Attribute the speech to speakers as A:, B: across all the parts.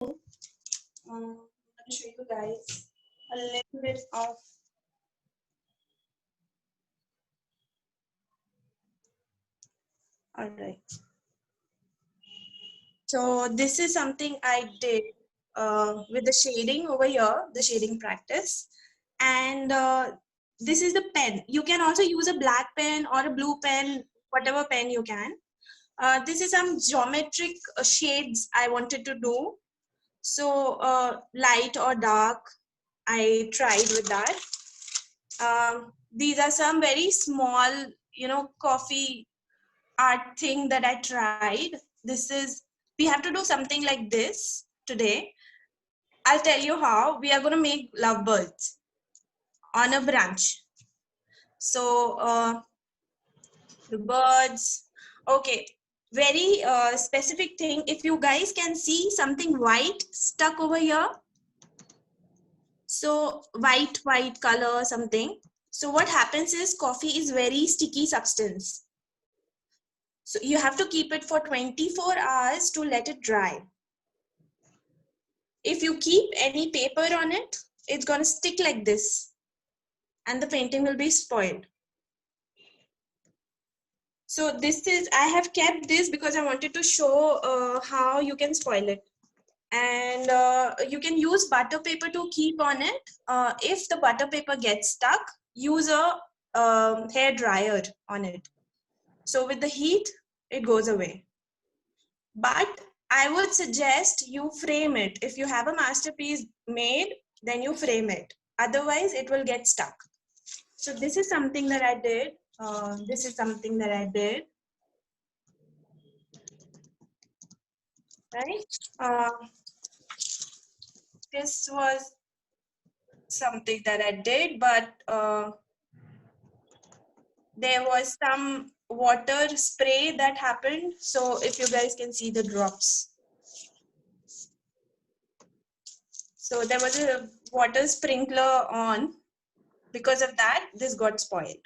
A: I'm going to show you guys a little bit of all right. So this is something I did with the shading over here, the shading practice. And this is the pen. You can also use a black pen or a blue pen, whatever pen you can. This is some geometric shades I wanted to do. So light or dark, I tried with that. These are some very small, coffee art thing that I tried. This is, we have to do something like this today. I'll tell you how. We are going to make lovebirds on a branch. So the birds, okay, very specific thing. If you guys can see something white stuck over here, so white color something. So what happens is coffee is very sticky substance. So you have to keep it for 24 hours to let it dry. If you keep any paper on it, it's going to stick like this and the painting will be spoiled. So this is, I have kept this because I wanted to show how you can spoil it. And you can use butter paper to keep on it. If the butter paper gets stuck, use a hair dryer on it. So with the heat, it goes away. But I would suggest you frame it. If you have a masterpiece made, then you frame it. Otherwise, it will get stuck. So this is something that I did. This is something that I did. Right? This was something that I did, but there was some water spray that happened. So if you guys can see the drops. So there was a water sprinkler on. Because of that, this got spoiled.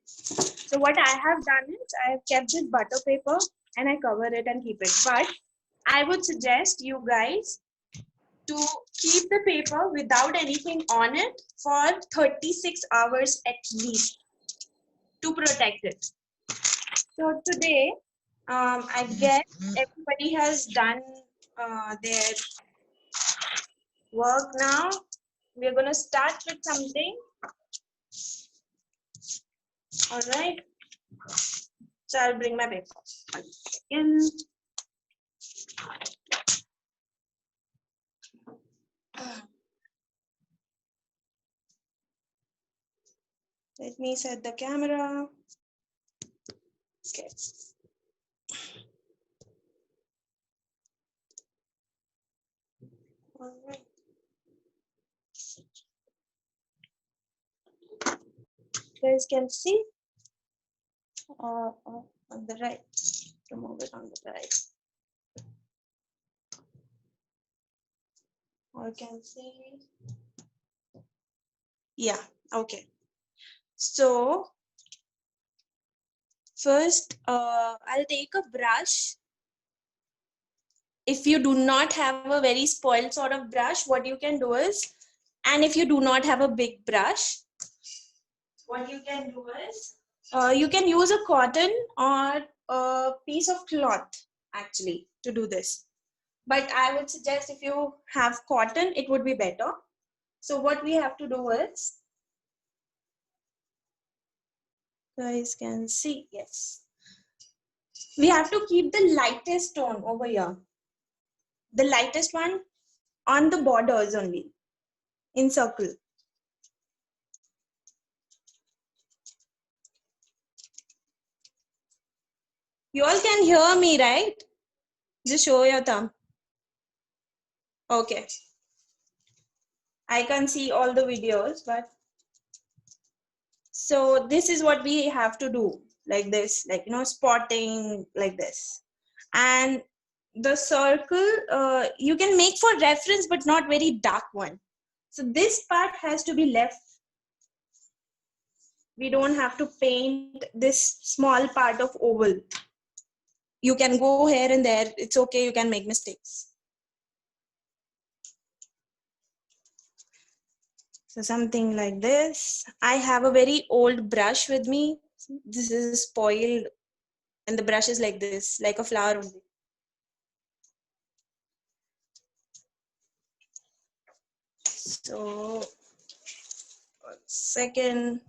A: So what I have done is I have kept this butter paper and I cover it and keep it. But I would suggest you guys to keep the paper without anything on it for 36 hours at least to protect it. So today, I guess everybody has done their work now. We're going to start with something. All right. So I'll bring my paper in. Let me set the camera. Okay. All right. You guys can see on the right. To move it on the right. Or can see. Yeah. Okay. So first, I'll take a brush. If you do not have a very spoiled sort of brush, what you can do is, and if you do not have a big brush, what you can do is, you can use a cotton or a piece of cloth actually to do this. But I would suggest if you have cotton, it would be better. So what we have to do is, guys can see, yes. We have to keep the lightest tone over here. The lightest one on the borders only, in circle. You all can hear me, right? Just show your thumb. Okay. I can see all the videos, but so this is what we have to do, like this, like, spotting like this. And the circle, you can make for reference, but not very dark one. So this part has to be left. We don't have to paint this small part of oval. You can go here and there. It's okay. You can make mistakes. So something like this. I have a very old brush with me. This is spoiled and the brush is like this, like a flower only. So, 1 second.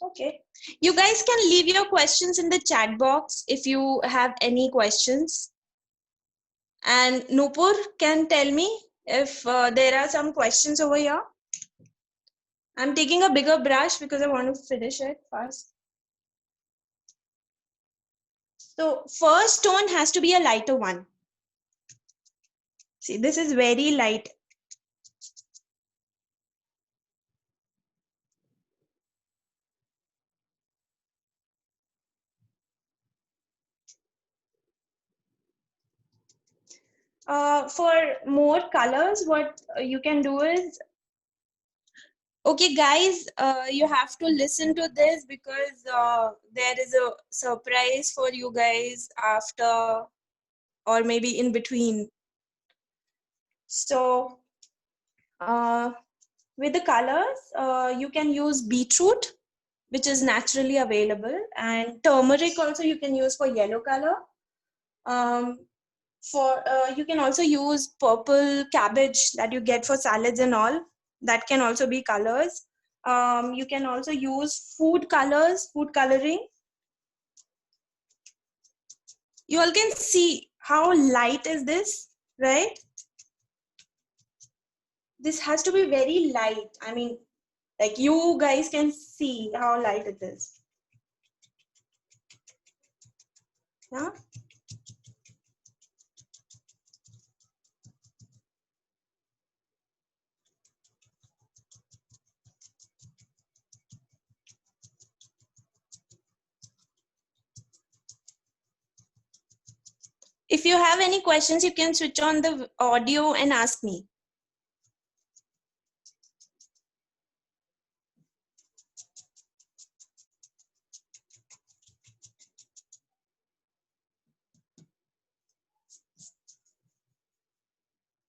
A: Okay. You guys can leave your questions in the chat box if you have any questions. And Nupur can tell me if there are some questions over here. I'm taking a bigger brush because I want to finish it fast. So first tone has to be a lighter one. See, this is very light. For more colors, what you can do is, okay, guys, you have to listen to this because there is a surprise for you guys after or maybe in between. So with the colors, you can use beetroot, which is naturally available, and turmeric also you can use for yellow color. You can also use purple cabbage that you get for salads and all. That can also be colors. You can also use food colors, food coloring. You all can see how light is this, right? This has to be very light. I mean, like you guys can see how light it is. Yeah. If you have any questions, you can switch on the audio and ask me.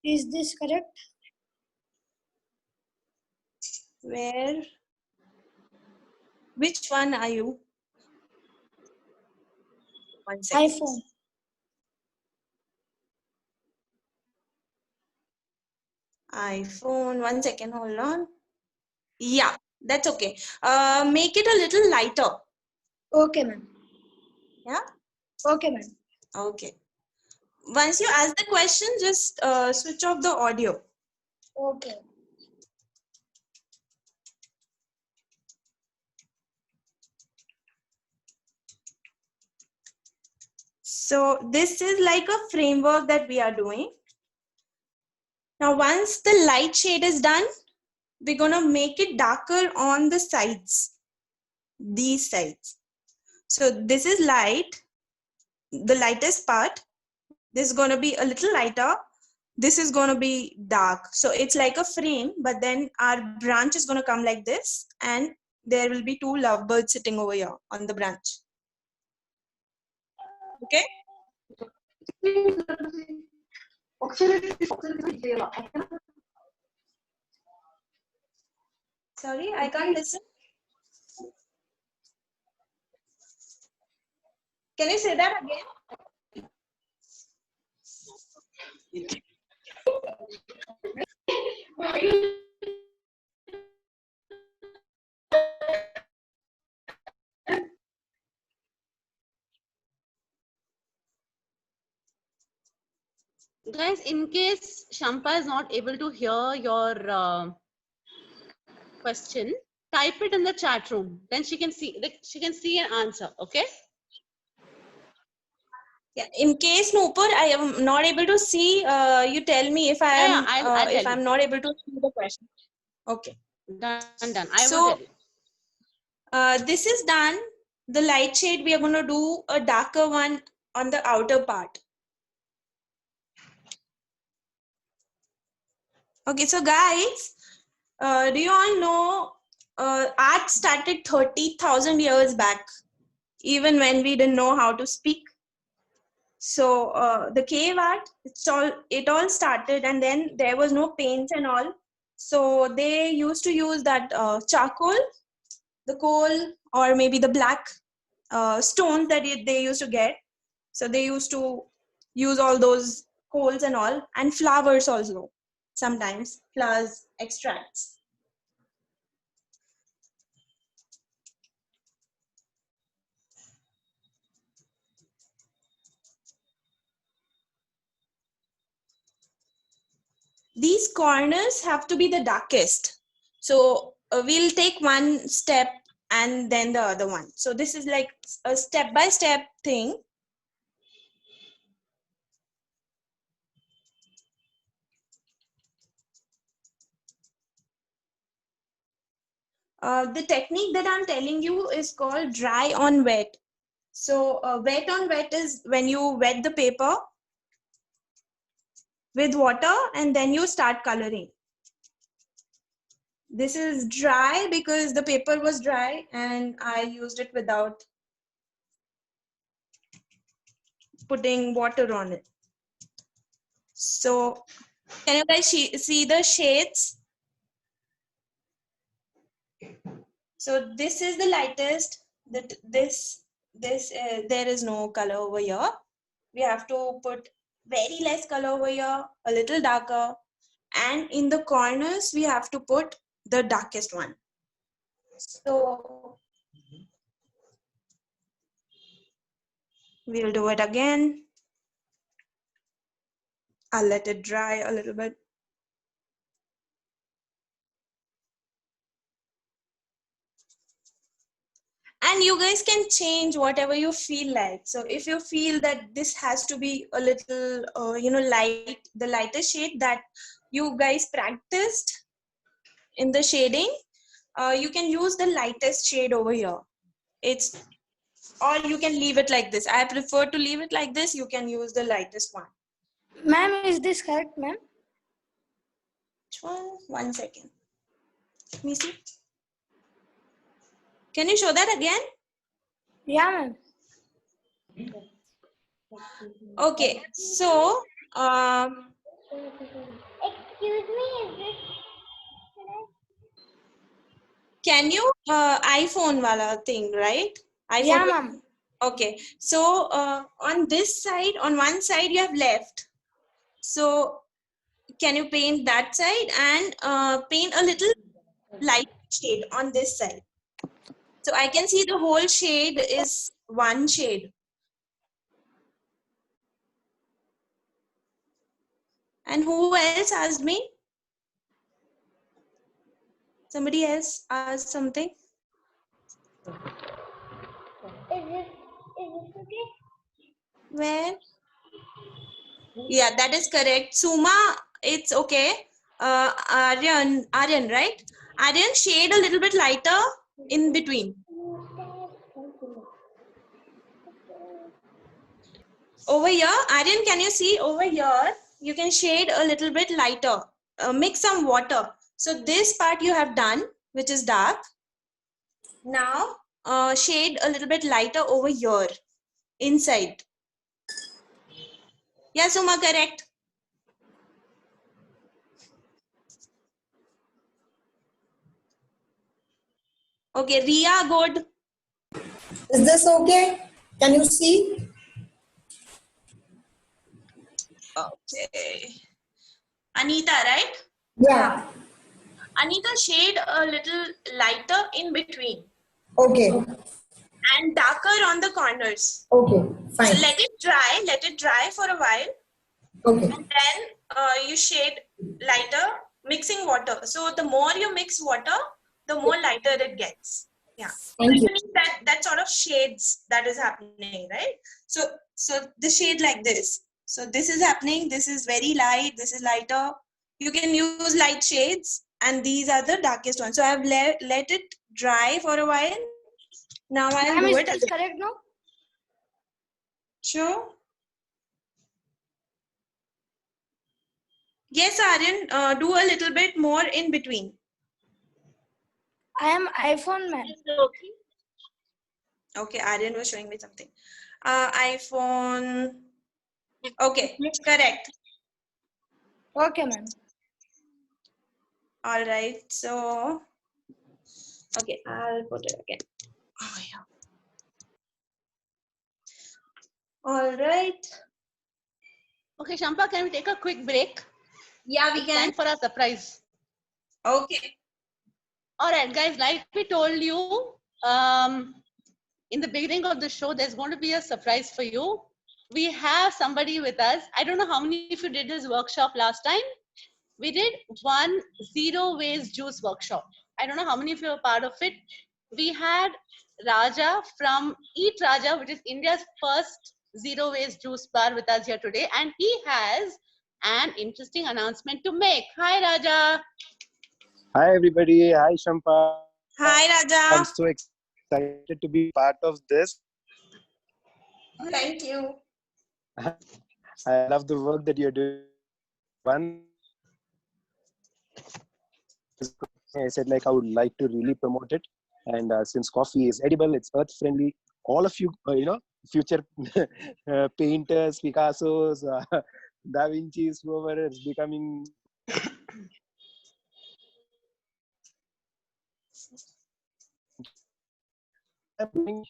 B: Is this correct?
A: Where? Which one are you? 1 second.
B: iPhone.
A: iPhone. 1 second. Hold on. Yeah, that's okay. Make it a little lighter.
B: Okay, ma'am.
A: Yeah.
B: Okay, ma'am.
A: Okay. Once you ask the question, just switch off the audio.
B: Okay.
A: So this is like a framework that we are doing. Now, once the light shade is done, we're going to make it darker on the sides, these sides. So this is light, the lightest part. This is going to be a little lighter. This is going to be dark. So it's like a frame, but then our branch is going to come like this, and there will be two lovebirds sitting over here on the branch. Okay? Sorry, I can't listen. Can you say that again?
C: Guys, in case Shampa is not able to hear your question, type it in the chat room. Then she can see and answer. Okay.
A: Yeah. In case Nupur, I am not able to see. You tell me if I am.
C: I'll
A: if
C: tell
A: I'm
C: you.
A: not able to see the question. Okay.
C: Done. I
A: So,
C: will tell you.
A: This is done. The light shade, we are going to do a darker one on the outer part. Okay, so guys, do you all know art started 30,000 years back? even when we didn't know how to speak. So the cave art, it all started, and then there was no paints and all. So they used to use that charcoal, the coal, or maybe the black stones that they used to get. So they used to use all those coals and all, and flowers also, sometimes flowers extracts. These corners have to be the darkest. So we'll take one step and then the other one. So this is like a step-by-step thing. The technique that I'm telling you is called dry on wet. So wet on wet is when you wet the paper with water and then you start coloring. This is dry because the paper was dry and I used it without putting water on it. So can you guys see the shades? So this is the lightest. There is no color over here. We have to put very less color over here, a little darker, and in the corners we have to put the darkest one. So we'll do it again. I'll let it dry a little bit. And you guys can change whatever you feel like. So if you feel that this has to be a little, light, the lighter shade that you guys practiced in the shading, you can use the lightest shade over here. Or you can leave it like this. I prefer to leave it like this. You can use the lightest one.
B: Ma'am, is this correct, ma'am?
A: Which one? 1 second. Let me see. Can you show that again?
B: Yeah, ma'am.
A: Okay, so
B: Excuse me, is this correct?
A: can you iPhone wala thing, right? iPhone.
B: Yeah, ma'am.
A: Okay, so on this side, on one side you have left. So can you paint that side and paint a little light shade on this side? So I can see the whole shade is one shade. And who else asked me? Somebody else asked something?
B: Is this okay?
A: Where? Yeah, that is correct. Suma, it's okay. Aryan, right? Aryan, shade a little bit lighter in between. Over here, Aryan, can you see over here? You can shade a little bit lighter. Mix some water. So this part you have done, which is dark. Now, shade a little bit lighter over here, inside. Yeah, Suma, correct. Okay, Ria, good.
D: Is this okay? Can you see?
A: Okay. Anita, right?
D: Yeah.
A: Anita, shade a little lighter in between
D: Okay.
A: and darker on the corners.
D: Okay. Fine.
A: So let it dry for a while.
D: Okay.
A: And then you shade lighter, mixing water. So the more you mix water, the more lighter it gets. Yeah.
D: Thank you.
A: That sort of shades that is happening, right? So the shade like this. So this is happening. This is very light. This is lighter. You can use light shades, and these are the darkest ones. So I've let it dry for a while. Now I'll
B: Ma'am,
A: do
B: is
A: it
B: this
A: again.
B: correct now?
A: Sure. Yes, Aryan, do a little bit more in between.
B: I am iPhone, ma'am.
A: Okay, Aryan was showing me something. iPhone. Okay, correct.
B: Okay, ma'am.
A: All right. So, okay, I'll put it again. Oh, yeah. All right.
C: Okay, Shampa, can we take a quick break?
A: Yeah, we
C: It's
A: can.
C: time for our surprise.
A: Okay.
C: All right, guys, like we told you in the beginning of the show, there's going to be a surprise for you. We have somebody with us. I don't know how many of you did this workshop last time. We did one zero waste juice workshop. I don't know how many of you are part of it. We had Raja from Eat Raja, which is India's first zero waste juice bar, with us here today. And he has an interesting announcement to make. Hi, Raja.
E: Hi everybody. Hi Shampa.
A: Hi,
E: I'm
A: Raja.
E: so excited to be part of this.
A: Thank you.
E: I love the work that you're doing. One, I said like I would like to really promote it. And since coffee is edible, it's earth friendly. All of you, future painters, Picassos, Da Vinci's, whoever is becoming. I'm doing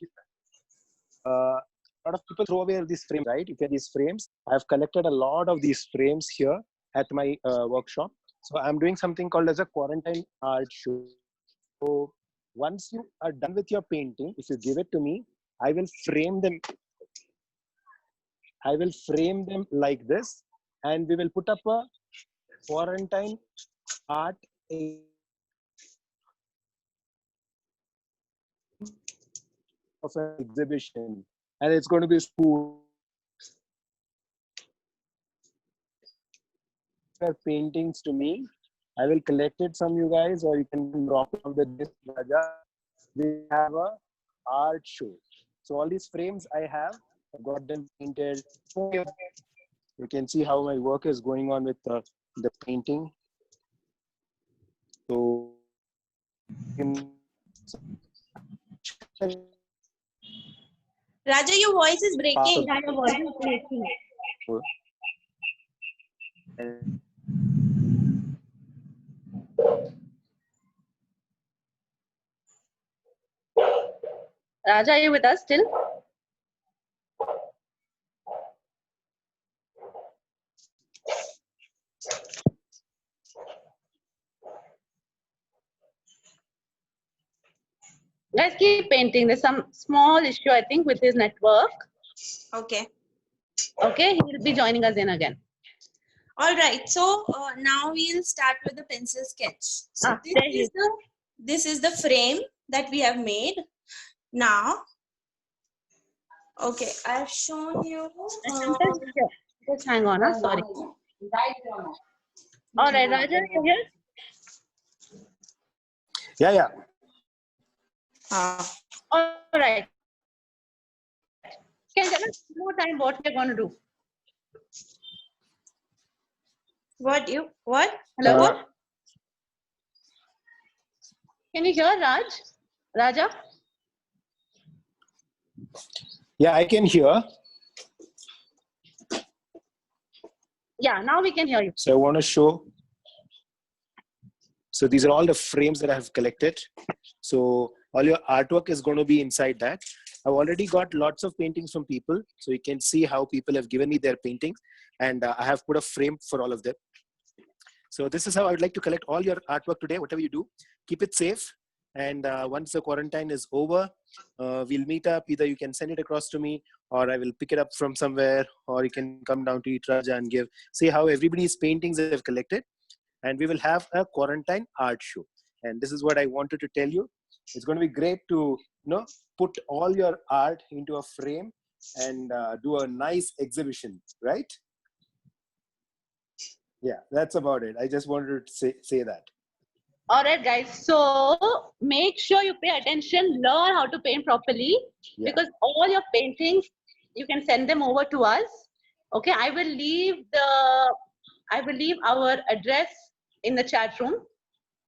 E: a lot of people throw away these frames, right? You get these frames. I've collected a lot of these frames here at my workshop. So I'm doing something called as a quarantine art show. So once you are done with your painting, if you give it to me, I will frame them. I will frame them like this, and we will put up a quarantine art of an exhibition, and it's going to be school. Paintings to me. I will collect it from you guys, or you can drop it on the disk, Raja. We have a art show. So all these frames I have, I've got them painted. You can see how my work is going on with the painting. So
A: Raja, your voice is breaking.
B: Your voice is breaking.
C: Raja, are you with us still? Guys, keep painting. There's some small issue, I think, with his network.
A: Okay.
C: Okay, he will be joining us in again.
A: All right. So now we'll start with the pencil sketch. So
C: there he is.
A: this is the frame that we have made. Now, okay, I've shown you.
C: Just hang on, sorry. All right, Raja, you here?
E: Yeah.
C: All right. Can you tell us more time what we're going to do?
A: What?
C: Hello? Can you hear Raj? Raja?
E: Yeah, I can hear.
C: Yeah, now we can hear you.
E: So I want to show. So these are all the frames that I have collected. So all your artwork is going to be inside that. I've already got lots of paintings from people. So you can see how people have given me their paintings. And I have put a frame for all of them. So this is how I would like to collect all your artwork today. Whatever you do, keep it safe. And once the quarantine is over, we'll meet up. Either you can send it across to me, or I will pick it up from somewhere, or you can come down to Eat Raja and see how everybody's paintings they've collected. And we will have a quarantine art show. And this is what I wanted to tell you. It's going to be great to put all your art into a frame and do a nice exhibition, right? Yeah, that's about it. I just wanted to say that.
C: All right, guys. So make sure you pay attention, learn how to paint properly, because all your paintings, you can send them over to us. Okay, I will leave our address in the chat room.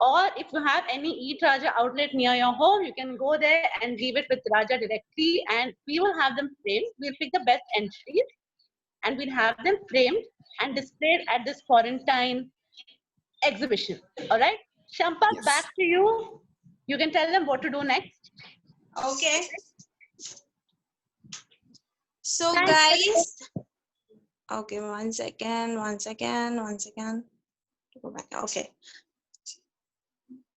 C: Or if you have any Eat Raja outlet near your home, you can go there and leave it with Raja directly, and we will have them framed. We'll pick the best entries and we'll have them framed and displayed at this quarantine exhibition. All right. Shampa,
E: Yes.
C: back to you. You can tell them what to do next.
A: Okay. So
C: Thanks.
A: guys, okay, one second. Go back. Okay.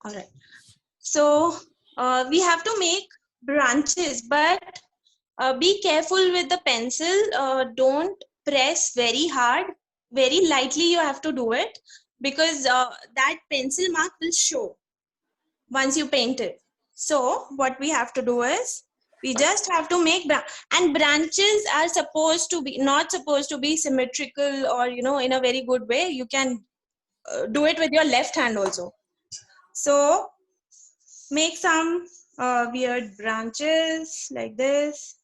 A: All right. So we have to make branches, but be careful with the pencil. Don't press very hard. Very lightly you have to do it, because that pencil mark will show once you paint it. So what we have to do is, we just have to make and branches are supposed to be not supposed to be symmetrical, or in a very good way. You can do it with your left hand also. So make some weird branches like this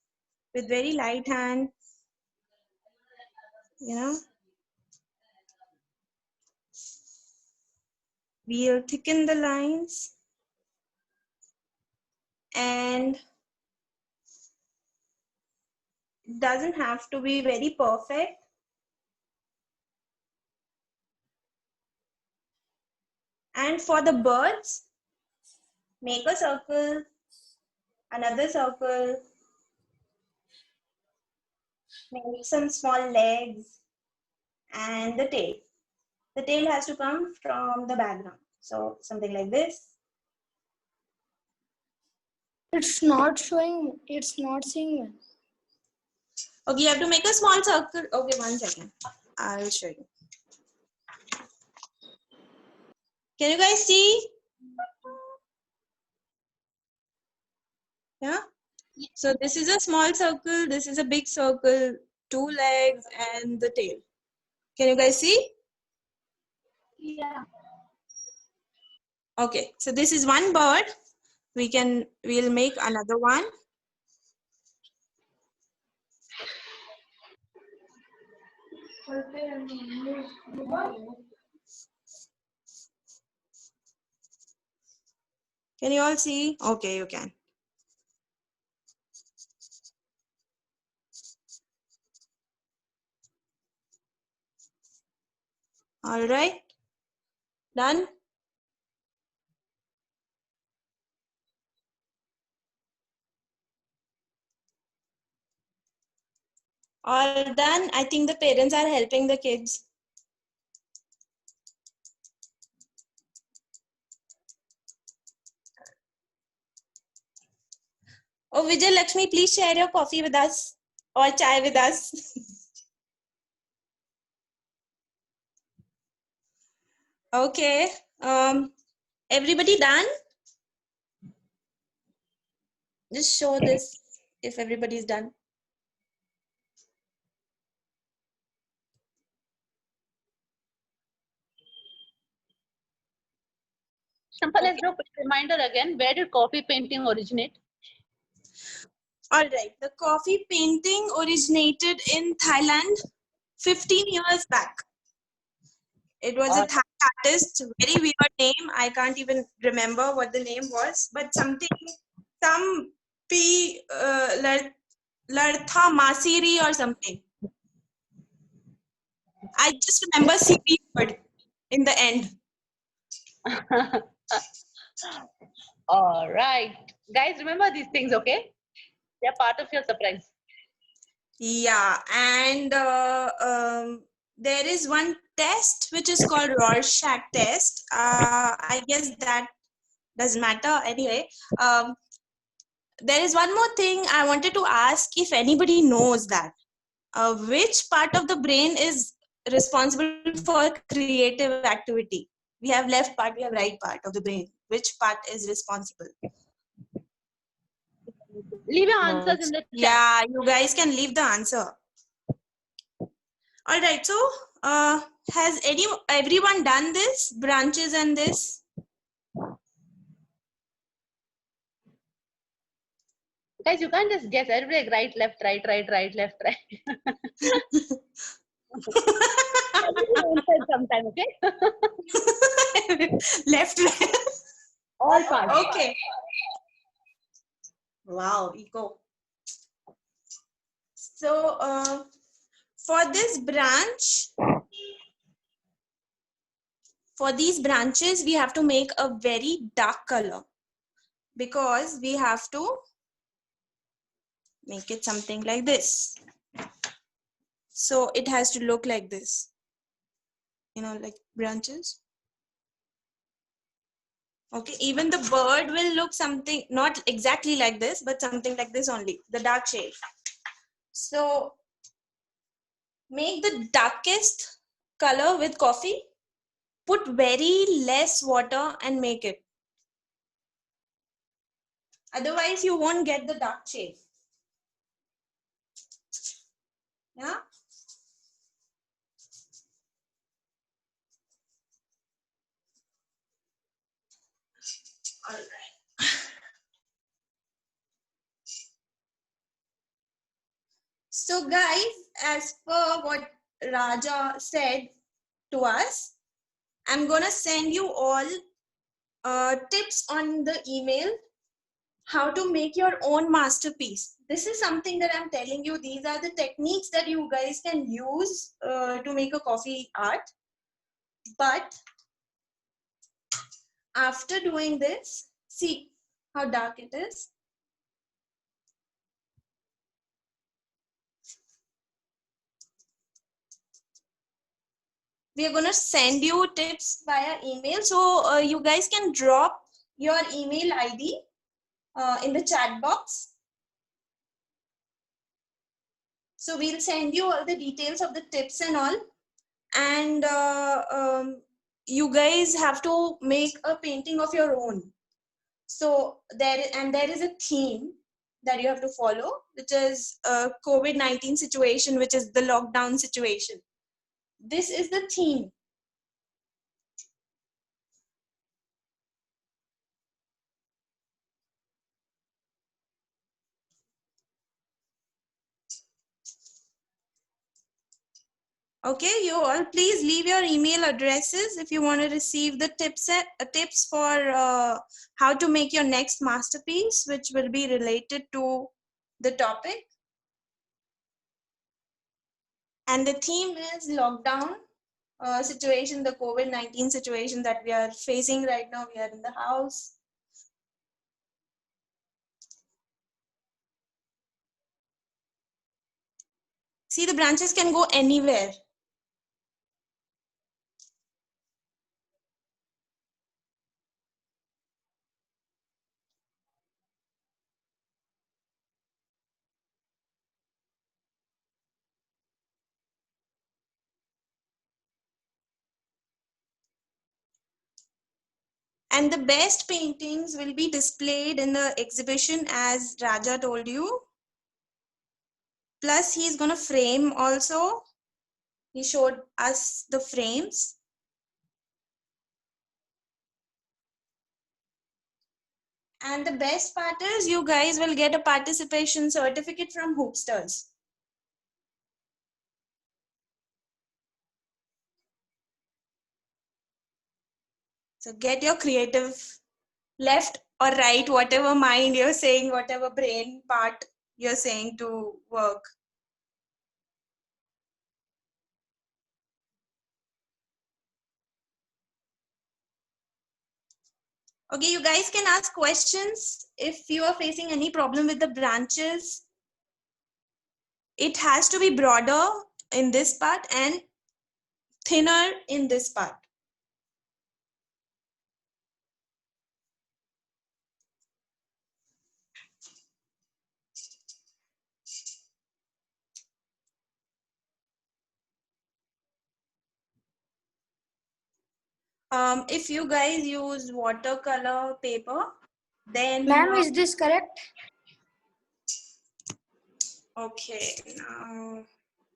A: with very light hand, we'll thicken the lines, and it doesn't have to be very perfect. And for the birds, make a circle, another circle, make some small legs, and the tail. The tail has to come from the background. So something like this.
B: It's not showing. It's not seeing.
A: Okay, you have to make a small circle. Okay, 1 second. I'll show you. Can you guys see? Yeah. So this is a small circle. This is a big circle. 2 legs and the tail. Can you guys see?
B: Yeah.
A: Okay. So this is one bird. We'll make another one. Can you all see? Okay, you can. All right. Done? All done. I think the parents are helping the kids. Oh, Vijay Lakshmi, please share your coffee with us or chai with us. Okay. Everybody done? Just show this if everybody's done.
C: Shampa, let's do a quick reminder again. Where did coffee painting originate?
A: All right. The coffee painting originated in Thailand 15 years back. It was a Thai artist, very weird name. I can't even remember what the name was, but some P. Lartha Masiri or something. I just remember CP word in the end.
C: All right. Guys, remember these things, okay? They're part of your surprise.
A: Yeah, and there is one test which is called Rorschach test. I guess that doesn't matter anyway. There is one more thing I wanted to ask if anybody knows that. Which part of the brain is responsible for creative activity? We have left part, we have right part of the brain. Which part is responsible?
C: Leave your answers in the chat.
A: Yeah, you guys can leave the answer. All right, so has everyone done this, branches and this?
C: Guys, you can't just guess. Everybody like right, left, right, left, right. Sometime, okay?
A: Left, right.
C: All parts.
A: Okay. Wow, eco. So for this branch, for these branches, we have to make a very dark color because we have to make it something like this. So it has to look like this, you know, like branches. Okay, even the bird will look something, not exactly like this, but something like this only, the dark shade. So make the darkest color with coffee, put very less water and make it. Otherwise you won't get the dark shade. Yeah. All right. So guys, as per what Raja said to us, I'm gonna send you all tips on the email how to make your own masterpiece. This is something that I'm telling you. These are the techniques that you guys can use to make a coffee art. But after doing this, see how dark it is. We are going to send you tips via email. So you guys can drop your email ID in the chat box. So we'll send you all the details of the tips and all. And you guys have to make a painting of your own. So there is a theme that you have to follow, which is a COVID-19 situation, which is the lockdown situation. This is the theme. Okay, you all please leave your email addresses if you want to receive the tips for how to make your next masterpiece, which will be related to the topic. And the theme is lockdown situation, the COVID-19 situation that we are facing right now. We are in the house. See, the branches can go anywhere. And the best paintings will be displayed in the exhibition, as Raja told you. Plus, he's going to frame also. He showed us the frames. And the best part is you guys will get a participation certificate from Hoopsters. So get your creative left or right, whatever mind you're saying, whatever brain part you're saying to work. Okay, you guys can ask questions if you are facing any problem with the branches. It has to be broader in this part and thinner in this part. If you guys use watercolor paper, then
B: Ma'am, is this correct?
A: okay, now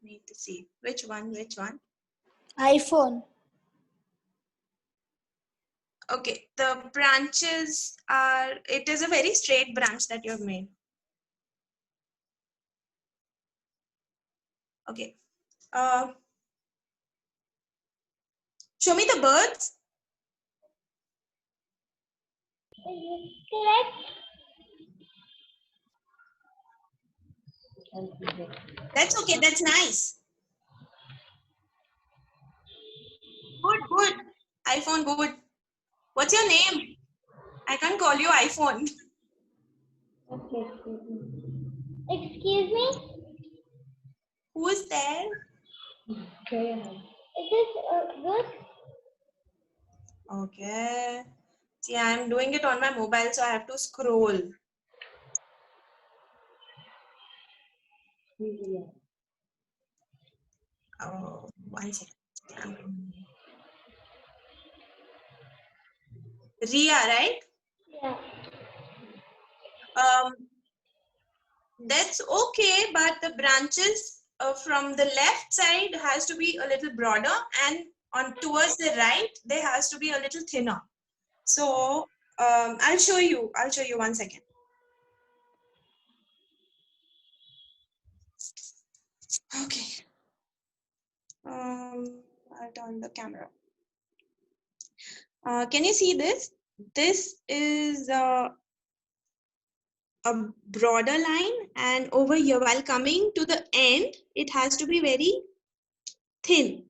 A: need to see which one.
B: iPhone.
A: Okay, the branches are, it is a very straight branch that you have made. Okay, Show me the birds.
B: Is this correct?
A: That's okay. That's nice. Good, good. iPhone, good. What's your name? I can't call you iPhone.
B: Okay, excuse me.
A: Who is there?
B: Is this good?
A: Okay. See, I'm doing it on my mobile, so I have to scroll. Oh, 1 second. Ria, right?
B: Yeah.
A: That's okay, but the branches from the left side has to be a little broader, and on towards the right, they has to be a little thinner. So I'll show you. I'll show you 1 second. Okay. I'll turn the camera. Can you see this? This is a broader line, and over here, while coming to the end, it has to be very thin.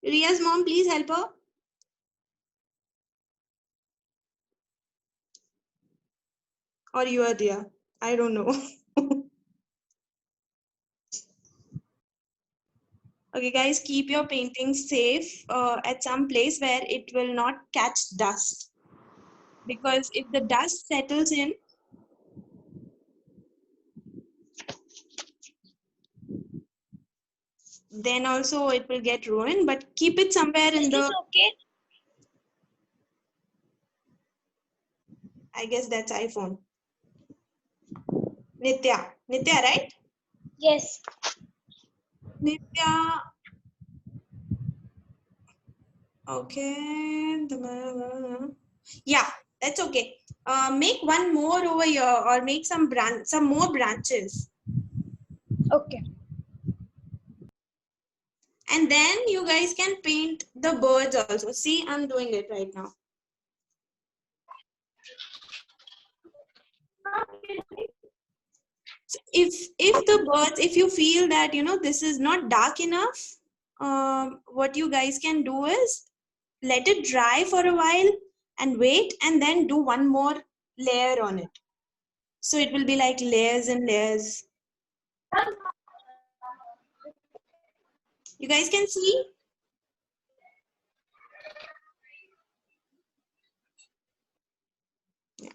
A: Ria's mom, please help her. Or you are Ria. I don't know. Okay, guys, keep your painting safe at some place where it will not catch dust. Because if the dust settles in, then also it will get ruined. But keep it somewhere in the.
B: Okay.
A: I guess that's iPhone. Nitya. Nitya, right?
B: Yes.
A: Nitya. Okay. Yeah, that's okay. Make one more over here, or make some more branches.
B: Okay.
A: And then you guys can paint the birds also. See, I'm doing it right now. So if the birds, if you feel that this is not dark enough, what you guys can do is let it dry for a while and wait, and then do one more layer on it. So it will be like layers and layers. You guys can see? Yeah.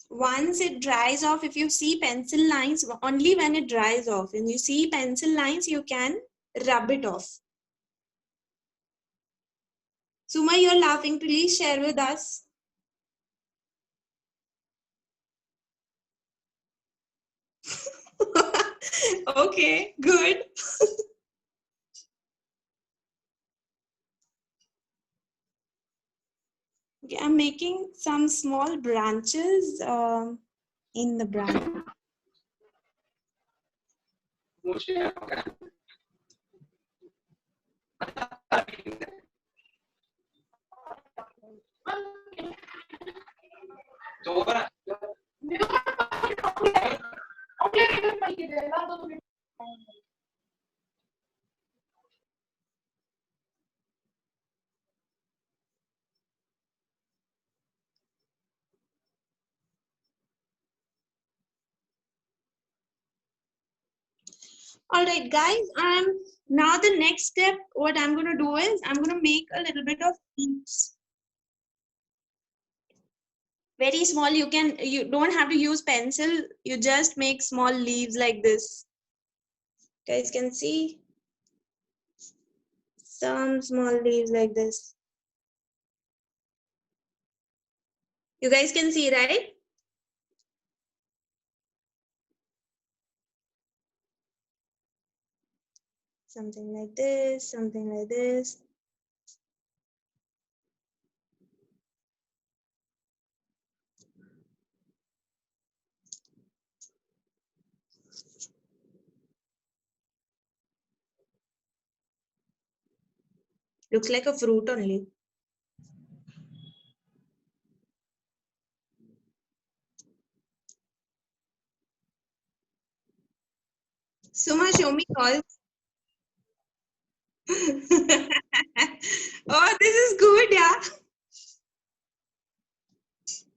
A: Once it dries off, if you see pencil lines, only when it dries off, and you see pencil lines, you can rub it off. Suma, you're laughing. Please share with us. Okay, good. Okay, I'm making some small branches in the branch. All right, guys. Now the next step, what I'm going to do is I'm going to make a little bit of leaves. Very small. You don't have to use pencil. You just make small leaves like this. Guys can see some small leaves like this. You guys can see, right? Something like this, something like this. Looks like a fruit only. Suma, show me yours. Oh, this is good, yeah.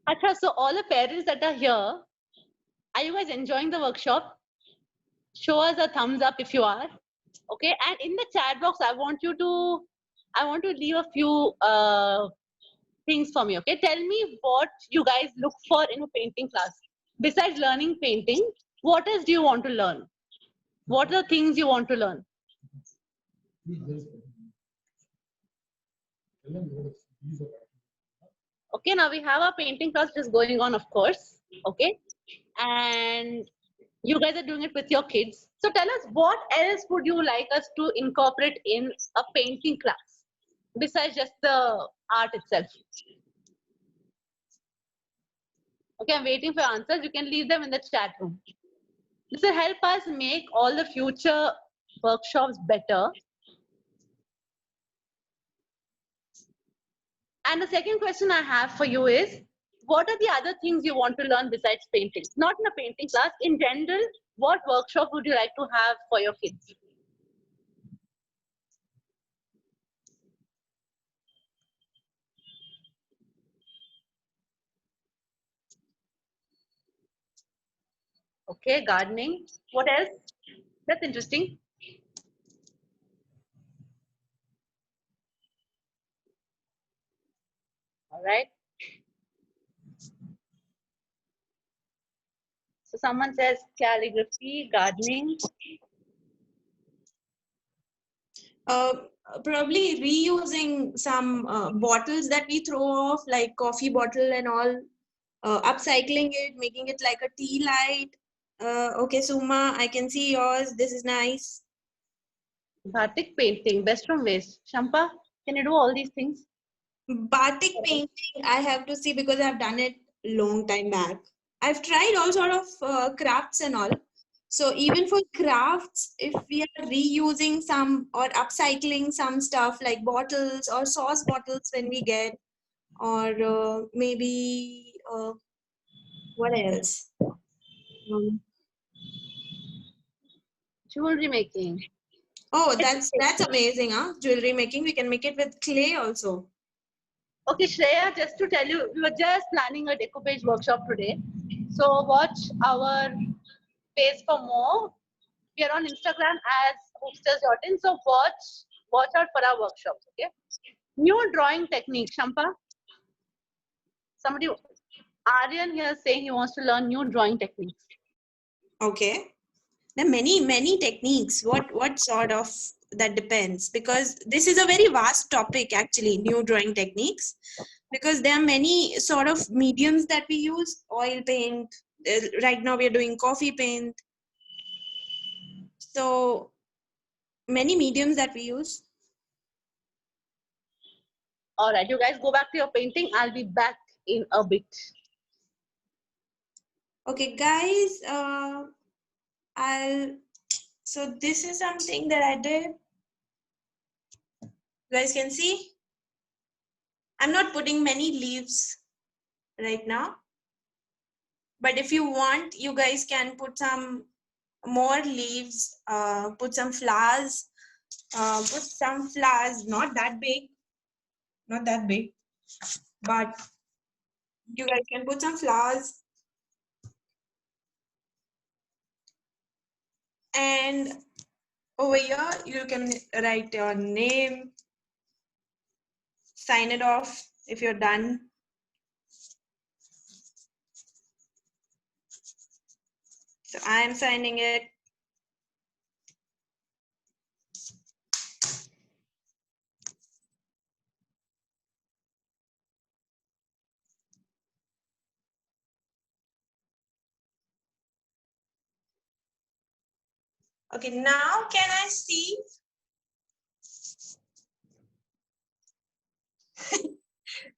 C: Acha, so all the parents that are here, are you guys enjoying the workshop? Show us a thumbs up if you are. Okay, and in the chat box, I want to leave a few things for me. Okay, tell me what you guys look for in a painting class. Besides learning painting, what else do you want to learn? What are the things you want to learn? Okay, now we have a painting class just going on, of course. Okay, and you guys are doing it with your kids. So tell us, what else would you like us to incorporate in a painting class besides just the art itself? Okay, I'm waiting for answers. You can leave them in the chat room. This will help us make all the future workshops better. And the second question I have for you is, what are the other things you want to learn besides painting? Not in a painting class, in general, what workshop would you like to have for your kids? Okay, gardening. What else? That's interesting. All right. So someone says calligraphy, gardening.
A: Probably reusing some bottles that we throw off, like coffee bottle and all, upcycling it, making it like a tea light. Okay, Suma, I can see yours. This is nice.
C: Batik painting, best from waste. Shampa, can you do all these things?
A: Batik painting, I have to see because I've done it long time back. I've tried all sort of crafts and all. So even for crafts, if we are reusing some or upcycling some stuff like bottles or sauce bottles when we get, or maybe what else?
C: Jewelry making.
A: Oh, that's amazing, huh? Jewelry making. We can make it with clay also.
C: Okay, Shreya, just to tell you, we were just planning a decoupage workshop today. So watch our page for more. We are on Instagram as hoopsters.in. So watch out for our workshops. Okay. New drawing technique, Shampa. Somebody, Aryan here is saying he wants to learn new drawing techniques.
A: Okay. There are many techniques. What sort of, that depends, because this is a very vast topic actually, new drawing techniques, because there are many sort of mediums that we use. Oil paint, right now we are doing coffee paint, so many mediums that we use.
C: All right, you guys go back to your painting. I'll be back in a bit.
A: Okay guys, so this is something that I did. You guys can see I'm not putting many leaves right now, but if you want, you guys can put some more leaves, put some flowers, not that big, but you guys can put some flowers. And over here, you can write your name, sign it off if you're done. So I am signing it. Okay, now can I see?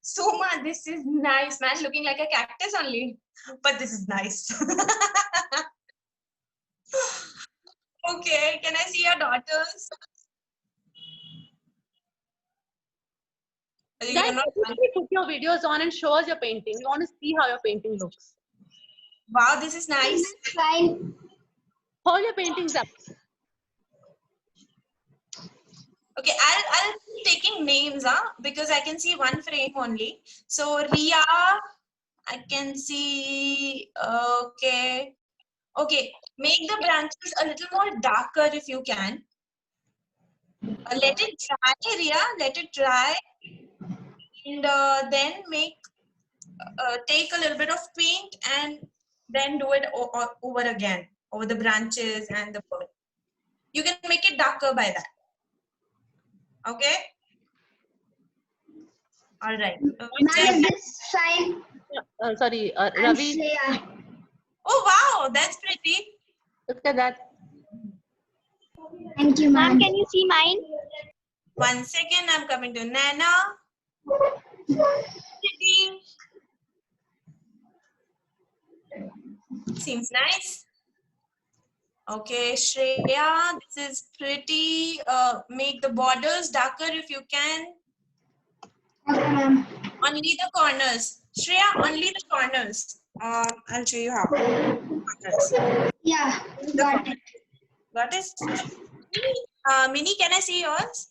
A: Soma, this is nice, man. Looking like a cactus only, but this is nice. Okay, can I see your daughters? You're
C: Guys,
A: not-
C: everybody put your videos on and show us your painting. We want to see how your painting looks.
A: Wow, this is nice.
B: Fine.
C: Hold your paintings up.
A: Okay, I'll be taking names, because I can see one frame only. So Ria, I can see. Okay, okay. Make the branches a little more darker if you can. Let it dry, Ria. Let it dry, and then take a little bit of paint and then do it over again over the branches and the bird. You can make it darker by that. Okay. All right.
B: Ma'am, is this fine?
C: Sorry,
B: I'm
C: Ravi,
B: Shreya.
A: Oh wow, that's pretty.
C: look at that.
B: Thank you, ma'am.
F: Can you see mine?
A: 1 second, I'm coming to Nana. Pretty. Seems nice. Okay, Shreya, this is pretty. Make the borders darker if you can.
B: Okay, ma'am.
A: Only the corners. Shreya, only the corners. I'll show you how. Corners.
B: Yeah, got it.
A: Got it? Mini, can I see yours?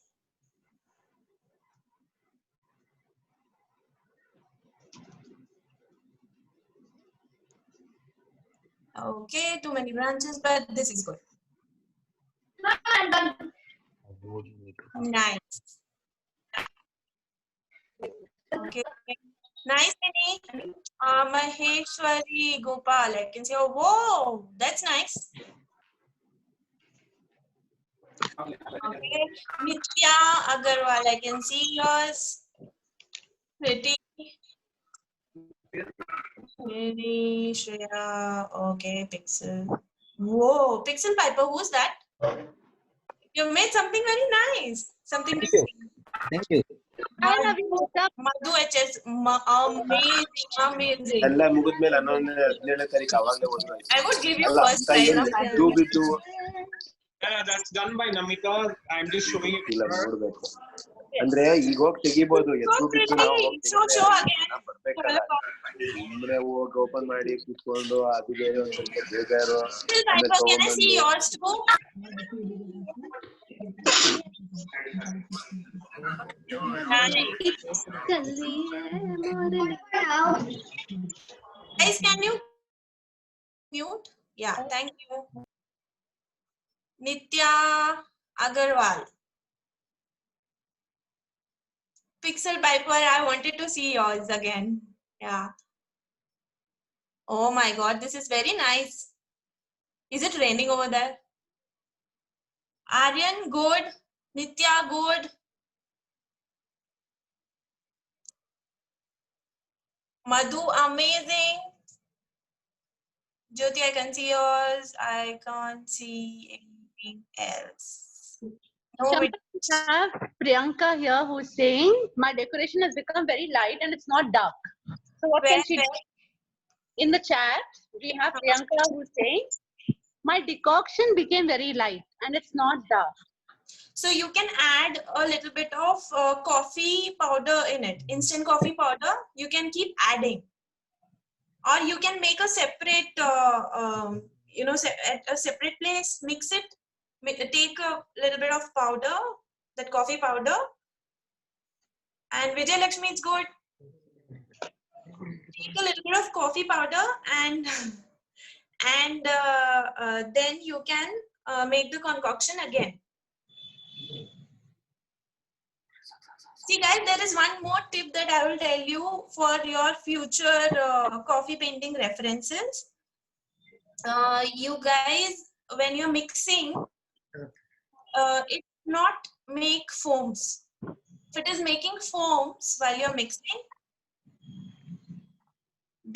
A: Okay, too many branches, but this is good. Nice. Okay. Nice, Mini. Maheshwari Gopal. I can see. Oh, whoa, that's nice. Okay. Nitya Agarwal. I can see yours. Pretty. Pretty. Shreya. Okay, Pixel. Whoa, Pixel Piper. Who's that? You made something very nice. Something
G: Thank you. Thank you.
C: Hi, Ravi, what's up?
A: Madhu HS. Amazing. Amazing.
E: ಎಲ್ಲ ಮುಗಿದ್ಮೇಲೆ ಅನ್ನೊಂದು 17 ತಾರೀಕು ಅವಾಗಲೇ ಹೋದ್ರು ಆಯ್ತು.
A: I would give you
E: ಅಲ್ಲ,
A: first prize.
E: ಇದು ಬಿಟ್ಟು
H: Yeah, that's done by Namita. I'm just showing it
E: ಇಲ್ಲ
H: to her.
E: ನೋಡ್ಬೇಕು. ಅಂದ್ರೆ ಈಗ ಹೋಗಿ ತೆಗಿಬಹುದು ಎದ್ದು ಬಿಟ್ಟು ನಾವು ಹೋಗಿ
A: Show again.
E: ಬರ್ಬೇಕಲ್ಲ. ಸುಮ್ಮನೆ ಹೋಗಿ ಓಪನ್ ಮಾಡಿ ಕೂತ್ಕೊಂಡು ಅದು ಬೇರೆ ಒಂದ್ ಸ್ವಲ್ಪ ಬೇಜಾರು.
A: Still, Piper, can I see yours too?
B: Now,
A: Guys, can you mute? Yeah, thank you. Nitya Agarwal. Pixel Piper, I wanted to see yours again. Yeah. Oh my God, this is very nice. Is it raining over there? Aryan, good. Nitya, good. Madhu, amazing. Jyoti, I can see yours. I can't see anything else. No,
C: Shampoo, we have Priyanka here who's saying, my decoration has become very light and it's not dark. So what can she do? In the chat, we have Priyanka who's saying, my decoction became very light and it's not dark.
A: So you can add a little bit of coffee powder in it, instant coffee powder. You can keep adding, or you can make a separate, at a separate place. Mix it. Take a little bit of powder, that coffee powder, and Vijay Lakshmi is good. Take a little bit of coffee powder and then you can make the concoction again. See guys, there is one more tip that I will tell you for your future coffee painting references. You guys, when you're mixing, it not make foams. If it is making foams while you're mixing,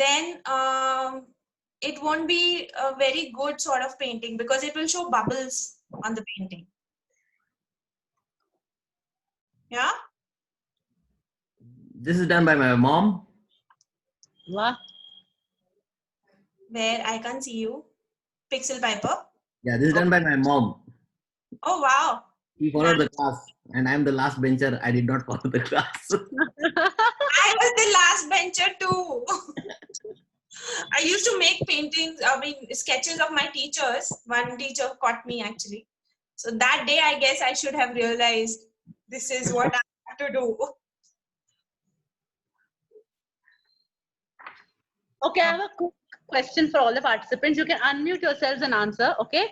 A: then it won't be a very good sort of painting because it will show bubbles on the painting. Yeah?
G: This is done by my mom.
C: Wow.
A: Where I can't see you. Pixel Piper.
G: Yeah, this is done by my mom.
A: Oh wow.
G: He followed the class and I'm the last bencher. I did not follow the class.
A: a last bencher too. I used to make paintings, sketches of my teachers. One teacher caught me actually. So that day, I guess I should have realized this is what I have to do.
C: Okay, I have a quick question for all the participants. You can unmute yourselves and answer, okay?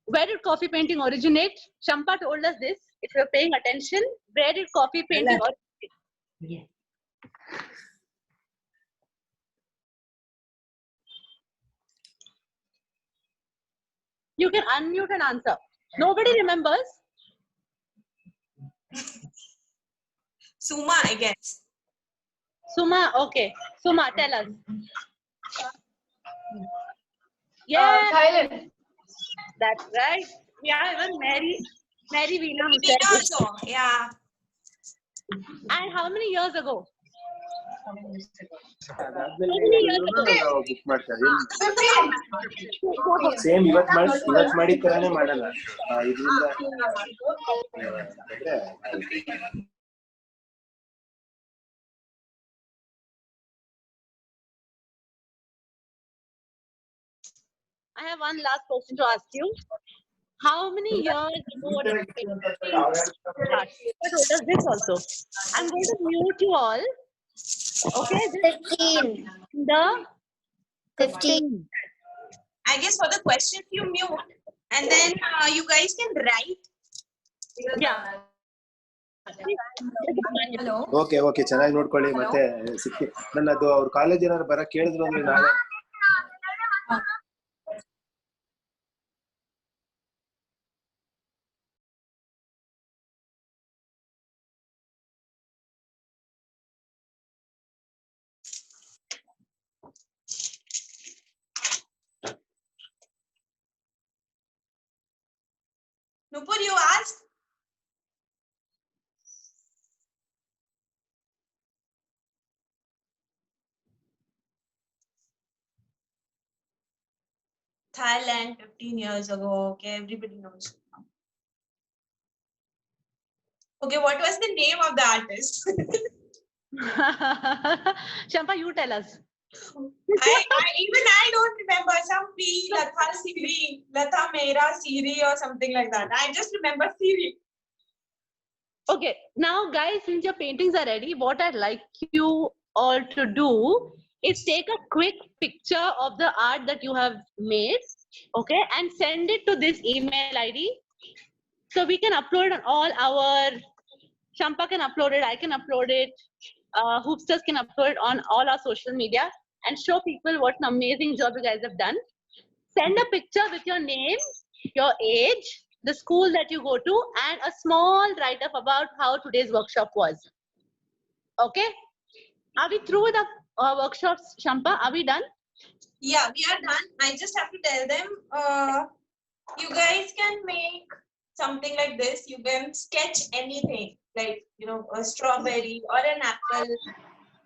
C: Where did coffee painting originate? Shampa told us this. If you're paying attention, where did coffee painting originate? You can unmute and answer. Nobody remembers.
A: Suma, I guess.
C: Suma, okay. Suma, tell us. Yeah,
B: Thailand.
C: that's right. Yeah, even Mary Veena who said
A: Veena
C: this.
A: also, yeah.
C: And how many years ago?
E: Same ಇವತ್ತು ಮಾಡಿದ ತರಾನೇ ಮಾಡಲ್ಲ ಇದರಿಂದ
C: I have one last question to ask you. How many years ago did start? I told us this also. I'm going to mute you all. Okay,
B: 15.
C: the
B: 15.
A: I guess for the questions you mute and then you guys can write.
C: Yeah.
E: Okay okay ಚೆನ್ನಾಗಿ ನೋಡ್ಕೊಳ್ಳಿ ಮತ್ತೆ ಸಿಕ್ಕಿ ನನ್ನದು ಅವ್ರ college ಏನಾದ್ರು ಬರಕ್ ಕೇಳಿದ್ರು ಅಂದ್ರೆ ನಾಳೆ
A: Nupur, you asked? Thailand 15 years ago. Okay, everybody knows. Okay, what was the name of the artist?
C: Shampa, you tell us.
A: Even I don't remember. Some P, Latha Siri, Latha Mera Siri or something like that. I just remember Siri.
C: Okay, now guys, since your paintings are ready, what I'd like you all to do is take a quick picture of the art that you have made, okay, and send it to this email ID. So we can upload on all our, Shampa can upload it, I can upload it, Hoopsters can upload it on all our social media and show people what an amazing job you guys have done. Send a picture with your name, your age, the school that you go to, and a small write-up about how today's workshop was. Okay? Are we through with the workshops, Shampa? Are we done?
A: Yeah, we are done. I just have to tell them, you guys can make something like this. You can sketch anything, like, you know, a strawberry or an apple.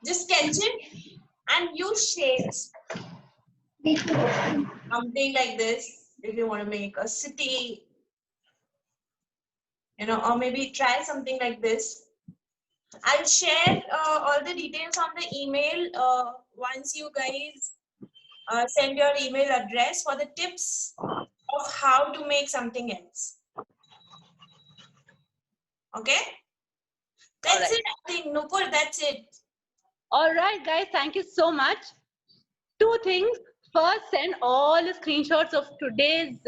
A: Just sketch it and use shapes. Something like this, if you want to make a city, you know, or maybe try something like this. I'll share all the details on the email once you guys send your email address for the tips of how to make something else. Okay? That's it, I think. Nupur, that's it.
C: All right, guys, thank you so much. Two things. First, send all the screenshots of today's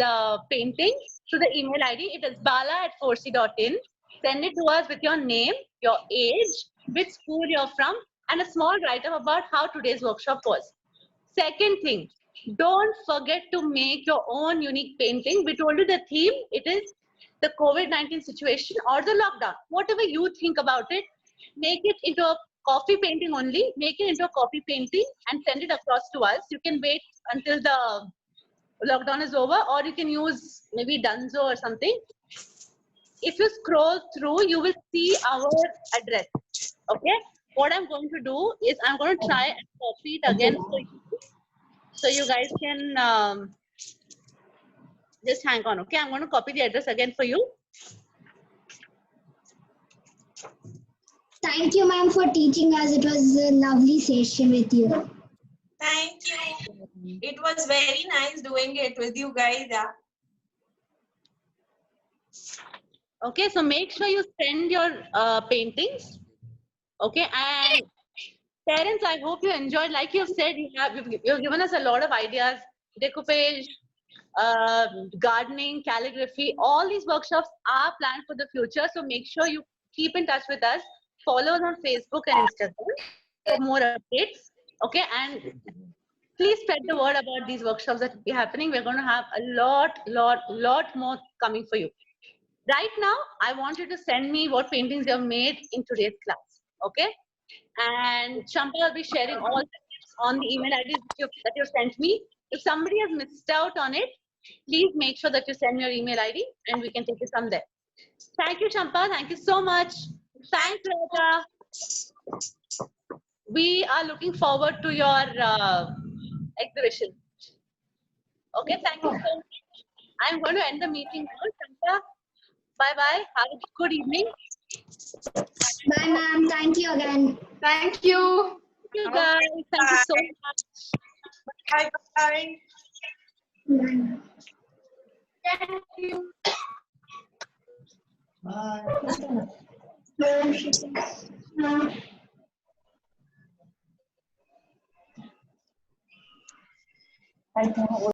C: painting to the email ID. It is bala@4c.in. Send it to us with your name, your age, which school you're from, and a small write-up about how today's workshop was. Second thing, don't forget to make your own unique painting. We told you the theme, it is the COVID-19 situation or the lockdown. Whatever you think about it, make it into a coffee painting only. Make it into a coffee painting and send it across to us. You can wait until the lockdown is over, or you can use maybe Dunzo or something. If you scroll through, you will see our address. Okay, what I'm going to do is I'm going to try and copy it again for you, so you guys can just hang on. Okay, I'm going to copy the address again for you.
B: Thank you, ma'am, for teaching us. It was a lovely session with you.
A: Thank you. It was very nice doing it with you guys. Yeah.
C: Okay, so make sure you send your paintings. Okay, and parents, I hope you enjoyed. Like you've said, you've given us a lot of ideas. Decoupage, gardening, calligraphy, all these workshops are planned for the future. So make sure you keep in touch with us. Follow us on Facebook and Instagram for more updates. Okay, and please spread the word about these workshops that will be happening. We're going to have a lot more coming for you. Right now, I want you to send me what paintings you have made in today's class. Okay, and Champa will be sharing all the tips on the email IDs that you've sent me. If somebody has missed out on it, please make sure that you send your email ID and we can take it from there. Thank you, Champa. Thank you so much. Thanks, Raja. We are looking forward to your exhibition. Okay, thank you so much. I'm going to end the meeting now. Champa, bye-bye. Have a good evening.
B: Bye, ma'am. Thank you again.
F: Thank you.
C: Thank you, guys. Thank you so much.
A: Bye bye.
F: Thank you.
B: Bye.